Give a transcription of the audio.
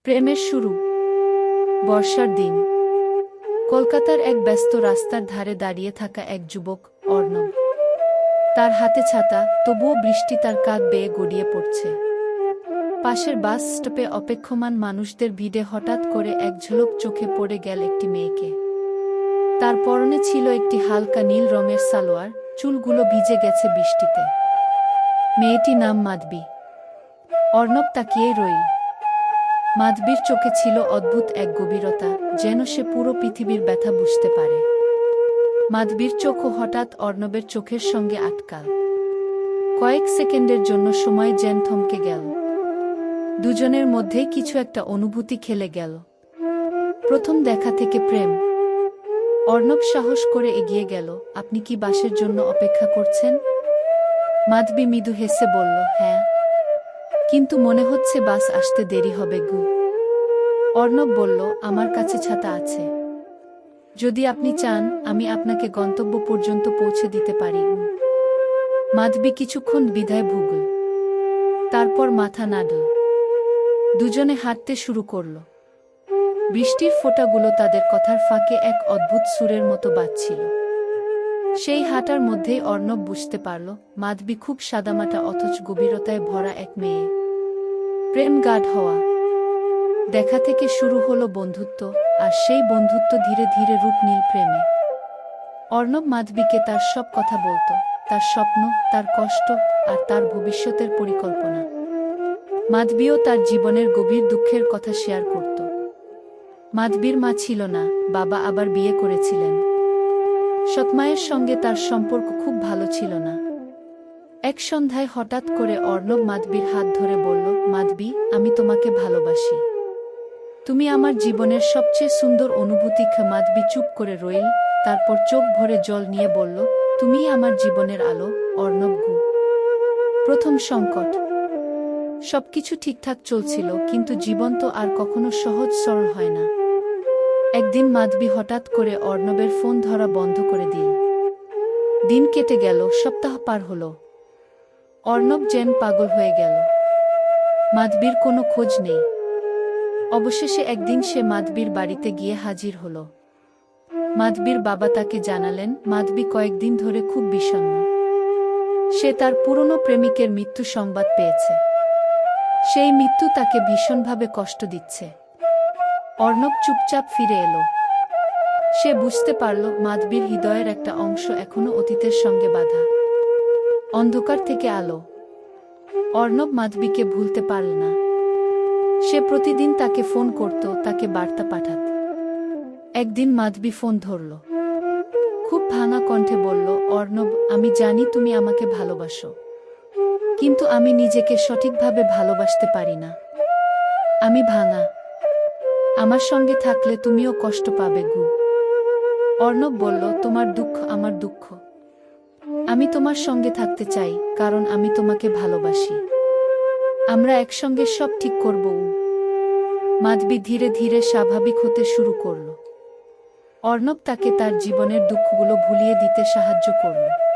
প্রেমের শুরু। বর্ষার দিন। কলকাতার এক ব্যস্ত রাস্তার ধারে দাঁড়িয়ে থাকা এক যুবক, অর্ণব। তার হাতে ছাতা, তবুও বৃষ্টি তার কাঁধ বেয়ে গড়িয়ে পড়ছে। পাশের বাস স্টপে অপেক্ষমান মানুষদের ভিড়ে হঠাৎ করে এক ঝলক চোখে পড়ে গেল একটি মেয়েকে। তার পরনে ছিল একটি হালকা নীল রঙের সালোয়ার, চুলগুলো ভিজে গেছে বৃষ্টিতে। মেয়েটি নাম মাধবী। অর্ণব তাকিয়েই রইল। মাধবীর চোখে ছিল অদ্ভুত এক গভীরতা, যেন সে পুরো পৃথিবীর ব্যথা বুঝতে পারে। মাধবীর চোখও হঠাৎ অর্ণবের চোখের সঙ্গে আটকাল। কয়েক সেকেন্ডের জন্য সময় যেন থমকে গেল। দুজনের মধ্যেই কিছু একটা অনুভূতি খেলে গেল। প্রথম দেখা থেকে প্রেম। অর্ণব সাহস করে এগিয়ে গেল। আপনি কি বাসের জন্য অপেক্ষা করছেন? মাধবী মৃদু হেসে বলল, হ্যাঁ, কিন্তু মনে হচ্ছে বাস আসতে দেরি হবে গু। অর্ণব বলল, আমার কাছে ছাতা আছে। যদি আপনি চান, আমি আপনাকে গন্তব্য পর্যন্ত পৌঁছে দিতে পারি। মাধবী কিছুক্ষণ দ্বিধায় ভুগল। তারপর মাথা নাড়ল। দুজনে হাঁটতে শুরু করল। বৃষ্টির ফোঁটাগুলো তাদের কথার ফাঁকে এক অদ্ভুত সুরের মতো বাজছিল। সেই হাঁটার মধ্যেই অর্ণব বুঝতে পারল, মাধবী খুব সাদামাটা অথচ গভীরতায় ভরা এক মেয়ে। প্রেম গাঢ় হওয়া। দেখা থেকে শুরু হলো বন্ধুত্ব, আর সেই বন্ধুত্ব ধীরে ধীরে রূপ নিল প্রেমে। অর্ণব মাধবীকে তার সব কথা বলত, তার স্বপ্ন, তার কষ্ট, আর তার ভবিষ্যতের পরিকল্পনা। মাধবীও তার জীবনের গভীর দুঃখের কথা শেয়ার করত। মাধবীর মা ছিল না, বাবা আবার বিয়ে করেছিলেন। সৎমায়ের সঙ্গে তার সম্পর্ক খুব ভালো ছিল না। এক সন্ধ্যায় হঠাৎ করে অর্ণব মাধবীর হাত ধরে বলল, মাধবী, আমি তোমাকে ভালোবাসি। তুমি আমার জীবনের সবচেয়ে সুন্দর অনুভূতি। মাধবী চুপ করে রইল, তারপর চোখ ভরে জল নিয়ে বলল, তুমিই আমার জীবনের আলো, অর্ণব গু। প্রথম সংকট। সবকিছু ঠিকঠাক চলছিল, কিন্তু জীবন তো আর কখনো সহজ সরল হয় না। একদিন মাধবী হঠাৎ করে অর্ণবের ফোন ধরা বন্ধ করে দিল। দিন কেটে গেল, সপ্তাহ পার হলো। অর্ণব যেন পাগল হয়ে গেল। মাধবীর কোনো খোঁজ নেই। অবশেষে একদিন সে মাধবীর বাড়িতে গিয়ে হাজির হল। মাধবীর বাবা তাকে জানালেন, মাধবী কয়েকদিন ধরে খুব বিষণ্ণ। সে তার পুরনো প্রেমিকের মৃত্যু সংবাদ পেয়েছে। সেই মৃত্যু তাকে ভীষণভাবে কষ্ট দিচ্ছে। অর্ণব চুপচাপ ফিরে এলো। সে বুঝতে পারল, মাধবীর হৃদয়ের একটা অংশ এখনো অতীতের সঙ্গে বাঁধা। অন্ধকার থেকে আলো। অর্ণব মাধবীকে ভুলতে পারল না। সে প্রতিদিন তাকে ফোন করত, তাকে বার্তা পাঠাত। একদিন মাধবী ফোন ধরল। খুব ভাঙা কণ্ঠে বলল, অর্ণব, আমি জানি তুমি আমাকে ভালোবাসো, কিন্তু আমি নিজেকে সঠিকভাবে ভালোবাসতে পারি না। আমি ভাঙা। আমার সঙ্গে থাকলে তুমিও কষ্ট পাবে গু। অর্ণব বলল, তোমার দুঃখ আমার দুঃখ। আমি তোমার সঙ্গে থাকতে চাই, কারণ আমি তোমাকে ভালোবাসি। আমরা একসঙ্গে সব ঠিক করব। মাধবী ধীরে ধীরে স্বাভাবিক হতে শুরু করল। অর্ণব তাকে তার জীবনের দুঃখগুলো ভুলিয়ে দিতে সাহায্য করল।